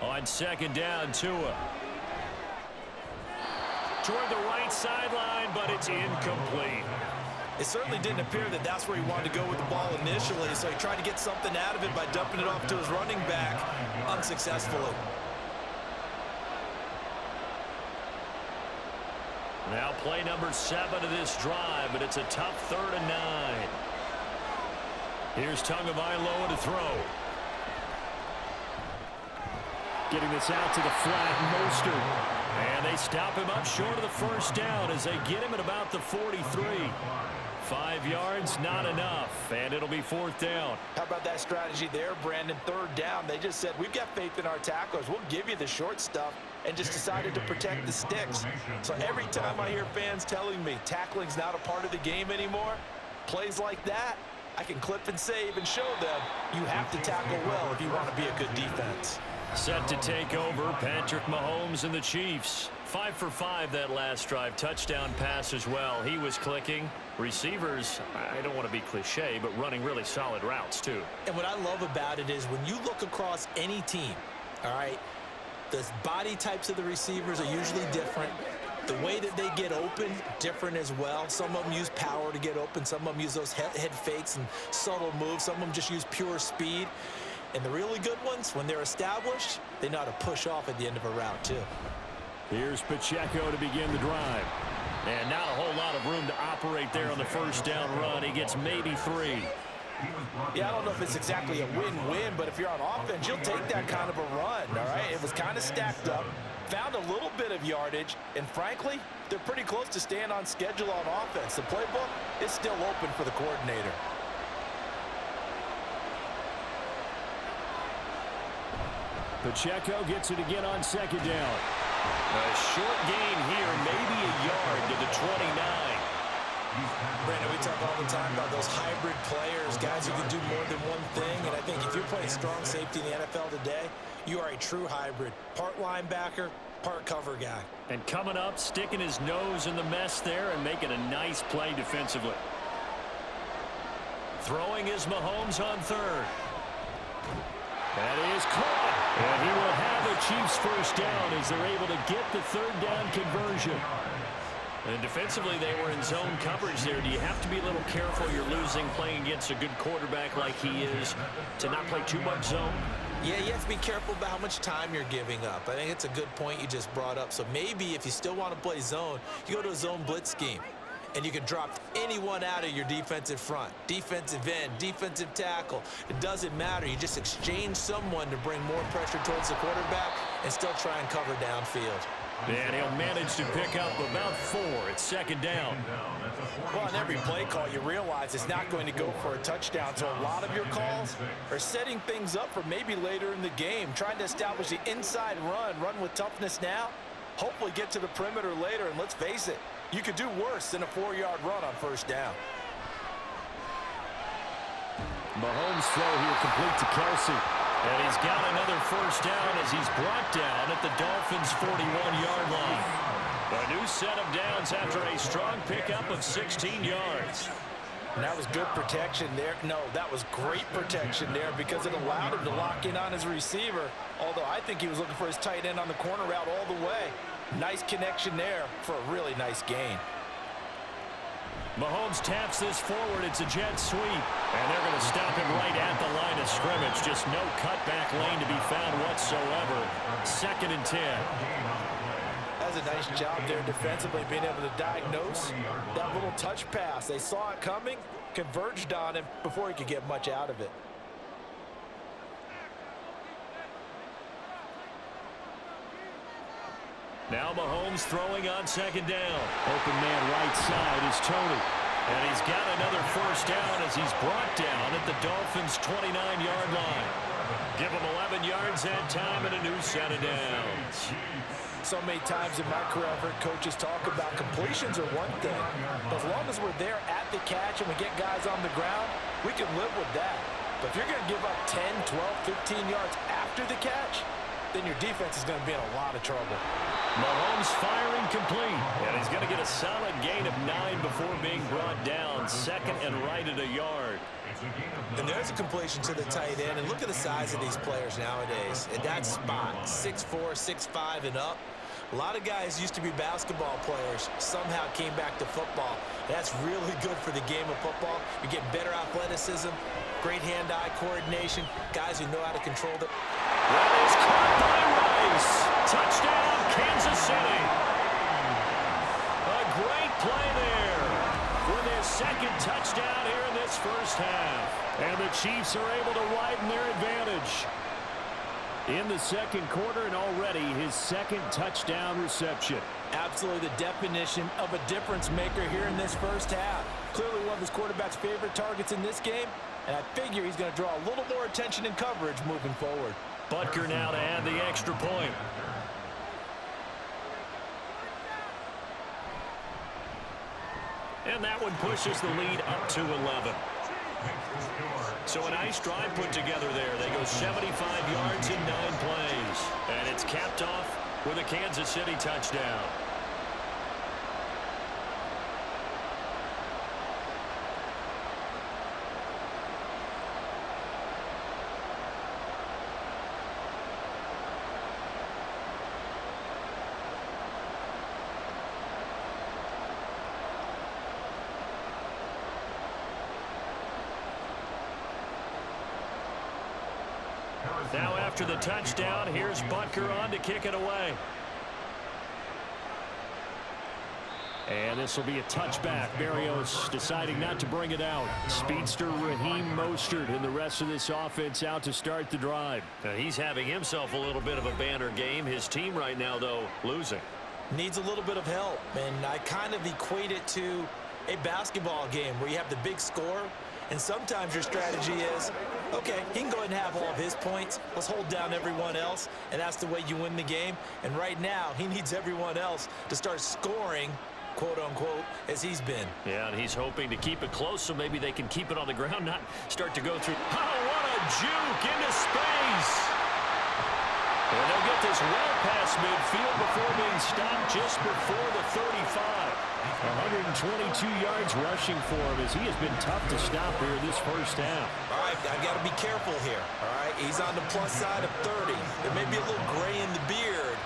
On 2nd down, Tua. Toward the right sideline, but it's incomplete. It certainly didn't appear that that's where he wanted to go with the ball initially, so he tried to get something out of it by dumping it off to his running back unsuccessfully. Now play number 7 of this drive, but it's a tough 3rd and 9. Here's Tagovailoa to throw. Getting this out to the flat, Mostert. And they stop him up short of the first down as they get him at about the 43. 5 yards, not enough, and it'll be 4th down. How about that strategy there, Brandon? 3rd down, they just said, we've got faith in our tacklers. We'll give you the short stuff, and just decided to protect the sticks. So every time I hear fans telling me tackling's not a part of the game anymore, plays like that, I can clip and save and show them you have to tackle well if you want to be a good defense. Set to take over, Patrick Mahomes and the Chiefs. 5 for 5 that last drive. Touchdown pass as well. He was clicking. Receivers, I don't want to be cliche, but running really solid routes too. And what I love about it is when you look across any team, all right, the body types of the receivers are usually different. The way that they get open, different as well. Some of them use power to get open. Some of them use those head fakes and subtle moves. Some of them just use pure speed. And the really good ones, when they're established, they know how to push off at the end of a route, too. Here's Pacheco to begin the drive. And not a whole lot of room to operate there on the first down run. He gets maybe 3. Yeah, I don't know if it's exactly a win-win, but if you're on offense, you'll take that kind of a run, all right? It was kind of stacked up, found a little bit of yardage, and frankly, they're pretty close to staying on schedule on offense. The playbook is still open for the coordinator. Pacheco gets it again on 2nd down. A short gain here, maybe a yard to the 29. Brandon, we talk all the time about those hybrid players, guys who can do more than one thing, and I think if you're playing strong safety in the NFL today, you are a true hybrid. Part linebacker, part cover guy. And coming up, sticking his nose in the mess there and making a nice play defensively. Throwing is Mahomes on 3rd. That is caught. And he will have the Chiefs first down as they're able to get the 3rd down conversion. And defensively, they were in zone coverage there. Do you have to be a little careful? You're losing playing against a good quarterback like he is to not play too much zone? Yeah, you have to be careful about how much time you're giving up. I think it's a good point you just brought up. So maybe if you still want to play zone, you go to a zone blitz scheme. And you can drop anyone out of your defensive front. Defensive end, defensive tackle. It doesn't matter. You just exchange someone to bring more pressure towards the quarterback and still try and cover downfield. And he'll manage to pick up about 4. It's second down. Well, on every play call, you realize it's not going to go for a touchdown. So a lot of your calls are setting things up for maybe later in the game, trying to establish the inside run with toughness now, hopefully get to the perimeter later. And let's face it, you could do worse than a 4-yard run on first down. Mahomes' throw here complete to Kelsey. And he's got another first down as he's brought down at the Dolphins' 41-yard line. A new set of downs after a strong pickup of 16 yards. And that was good protection there. No, that was great protection there because it allowed him to lock in on his receiver. Although I think he was looking for his tight end on the corner route all the way. Nice connection there for a really nice gain. Mahomes taps this forward. It's a jet sweep. And they're going to stop him right at the line of scrimmage. Just no cutback lane to be found whatsoever. 2nd and 10. That's a nice job there defensively, being able to diagnose that little touch pass. They saw it coming, converged on him before he could get much out of it. Now Mahomes throwing on second down. Open man right side is Tony. And he's got another first down as he's brought down at the Dolphins' 29-yard line. Give him 11 yards that time and a new set of downs. So many times in my career, I've heard coaches talk about completions are one thing. But as long as we're there at the catch and we get guys on the ground, we can live with that. But if you're going to give up 10, 12, 15 yards after the catch, then your defense is going to be in a lot of trouble. Mahomes firing complete. And he's going to get a solid gain of 9 before being brought down. 2nd and right at a yard. And there's a completion to the tight end. And look at the size of these players nowadays. At that spot, 6'4", 6'5", and up. A lot of guys used to be basketball players, somehow came back to football. That's really good for the game of football. You're getting better athleticism, great hand-eye coordination, guys who know how to control the... That is caught by Rice. Touchdown, Kansas City. A great play there for their 2nd touchdown here in this first half. And the Chiefs are able to widen their advantage in the 2nd quarter, and already his 2nd touchdown reception. Absolutely the definition of a difference maker here in this first half. Clearly one of his quarterback's favorite targets in this game, and I figure he's going to draw a little more attention and coverage moving forward. Butker now to add the extra point. And that one pushes the lead up to 11. So a nice drive put together there. They go 75 yards in 9 plays. And it's capped off with a Kansas City touchdown. Now after the touchdown, here's Butker on to kick it away. And this will be a touchback. Berrios deciding not to bring it out. Speedster Raheem Mostert and the rest of this offense out to start the drive. He's having himself a little bit of a banner game. His team right now, though, losing. Needs a little bit of help, and I kind of equate it to a basketball game where you have the big score, and sometimes your strategy is, okay, he can go ahead and have all of his points. Let's hold down everyone else, and that's the way you win the game. And right now, he needs everyone else to start scoring, quote-unquote, as he's been. Yeah, and he's hoping to keep it close so maybe they can keep it on the ground, not start to go through. Oh, what a juke into space! And they'll get this well past midfield before being stopped just before the 35. 122 yards rushing for him as he has been tough to stop here this first half. All right, I've got to be careful here, all right? He's on the plus side of 30. There may be a little gray in the beard,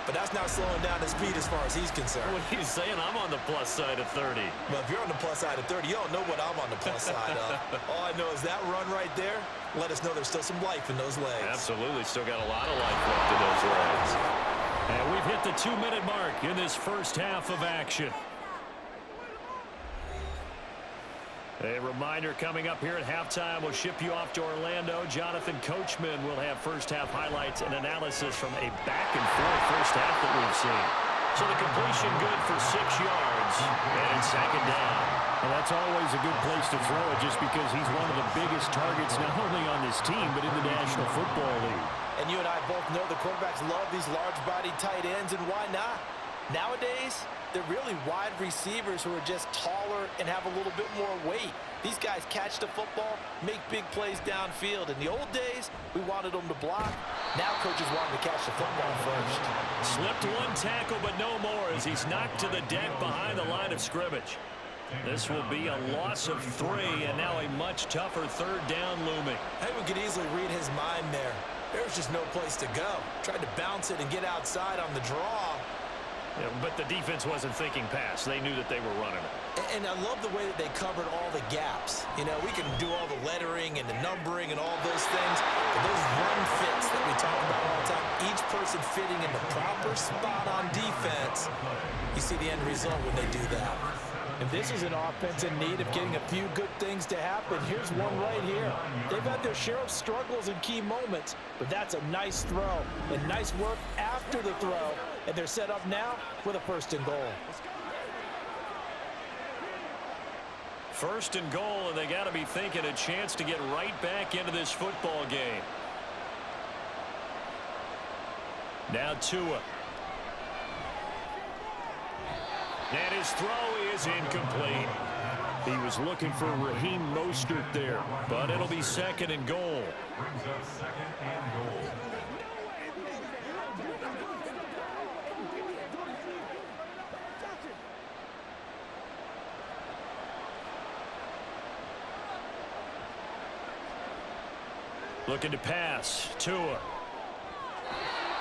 but that's not slowing down his speed as far as he's concerned. What are you saying? I'm on the plus side of 30. Well, if you're on the plus side of 30, you don't know what I'm on the plus side of. All I know is that run right there let us know there's still some life in those legs. Absolutely. Still got a lot of life left in those legs. And we've hit the 2-minute mark in this first half of action. A reminder coming up here at halftime. We'll ship you off to Orlando. Jonathan Coachman will have first-half highlights and analysis from a back-and-forth first half that we've seen. So the completion good for 6 yards, and second down. Well, that's always a good place to throw it just because he's one of the biggest targets not only on this team but in the National Football League. And you and I both know the quarterbacks love these large-bodied tight ends, and why not? Nowadays, they're really wide receivers who are just taller and have a little bit more weight. These guys catch the football, make big plays downfield. In the old days, we wanted them to block. Now coaches want them to catch the football first. Slipped one tackle, but no more as he's knocked to the deck behind the line of scrimmage. This will be a loss of 3, and now a much tougher third down looming. I think we could easily read his mind there. There was just no place to go. Tried to bounce it and get outside on the draw. Yeah, but the defense wasn't thinking pass. They knew that they were running it. And I love the way that they covered all the gaps. You know, we can do all the lettering and the numbering and all those things, but those run fits that we talk about all the time, each person fitting in the proper spot on defense, you see the end result when they do that. And this is an offense in need of getting a few good things to happen. Here's one right here. They've had their share of struggles in key moments, but that's a nice throw and nice work after the throw. And they're set up now with a 1st and goal. 1st and goal, and they got to be thinking a chance to get right back into this football game. Now Tua. And his throw is incomplete. He was looking for Raheem Mostert there, but it'll be 2nd and goal. Brings up 2nd and goal. Looking to pass. Tua.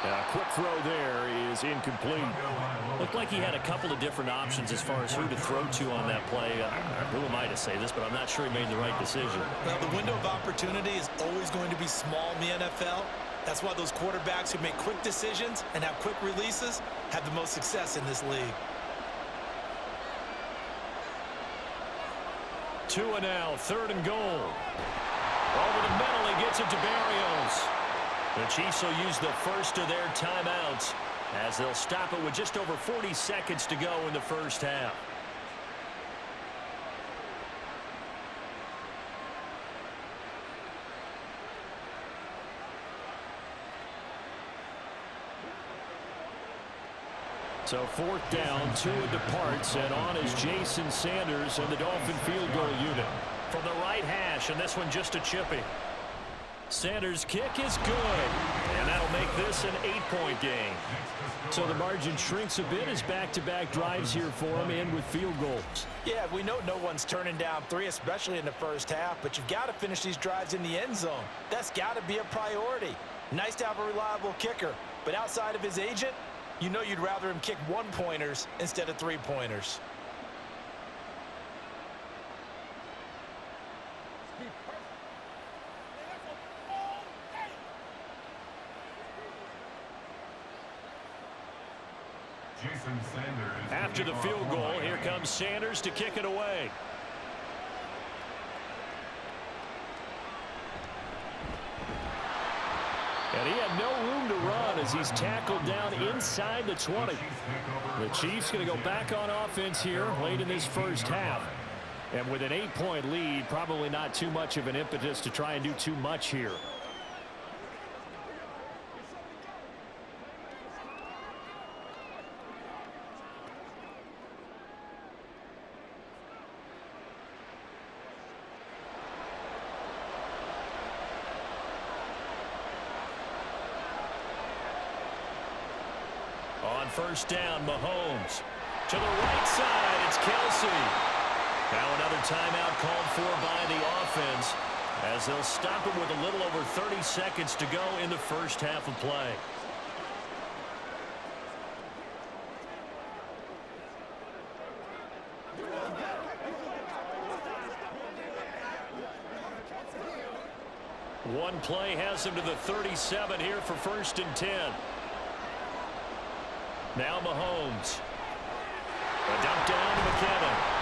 A quick throw there is incomplete. Looked like he had a couple of different options as far as who to throw to on that play. Who am I to say this, but I'm not sure he made the right decision. Well, the window of opportunity is always going to be small in the NFL. That's why those quarterbacks who make quick decisions and have quick releases have the most success in this league. Tua now, 3rd and goal. Over the middle, he gets it to Barrios. The Chiefs will use the first of their timeouts as they'll stop it with just over 40 seconds to go in the first half. So 4th down, Tua departs, and on is Jason Sanders and the Dolphin field goal unit. From the right hash, and this one just a chippy. Sanders' kick is good, and that'll make this an 8-point game. So the margin shrinks a bit as back-to-back drives here for him and with field goals. Yeah, we know no one's turning down 3, especially in the first half, but you've got to finish these drives in the end zone. That's got to be a priority. Nice to have a reliable kicker, but outside of his agent, you know you'd rather him kick 1-pointers instead of 3-pointers. After the field goal, here comes Sanders to kick it away. And he had no room to run as he's tackled down inside the 20. The Chiefs going to go back on offense here late in this first half. And with an 8-point lead, probably not too much of an impetus to try and do too much here. On 1st down, Mahomes. To the right side, it's Kelsey. Now another timeout called for by the offense as they'll stop it with a little over 30 seconds to go in the first half of play. One play has him to the 37 here for 1st and 10. Now Mahomes. A dump down to McKinnon.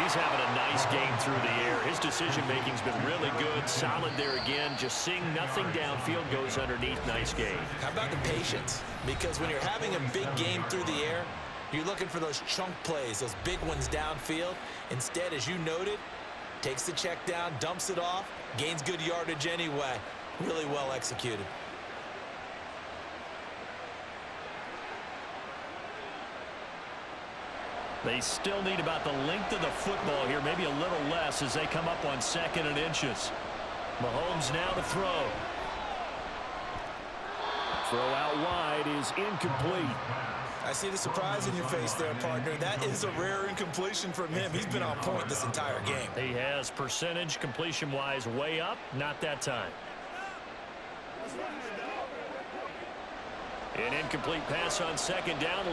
He's having a nice game through the air. His decision-making's been really good. Solid there again. Just seeing nothing downfield, goes underneath. Nice game. How about the patience? Because when you're having a big game through the air, you're looking for those chunk plays, those big ones downfield. Instead, as you noted, takes the check down, dumps it off, gains good yardage anyway. Really well executed. They still need about the length of the football here, maybe a little less as they come up on 2nd and inches. Mahomes now to throw. Throw out wide is incomplete. I see the surprise in your face there, partner. That is a rare incompletion from him. He's been on point this entire game. He has percentage completion-wise way up, not that time. An incomplete pass on 2nd down.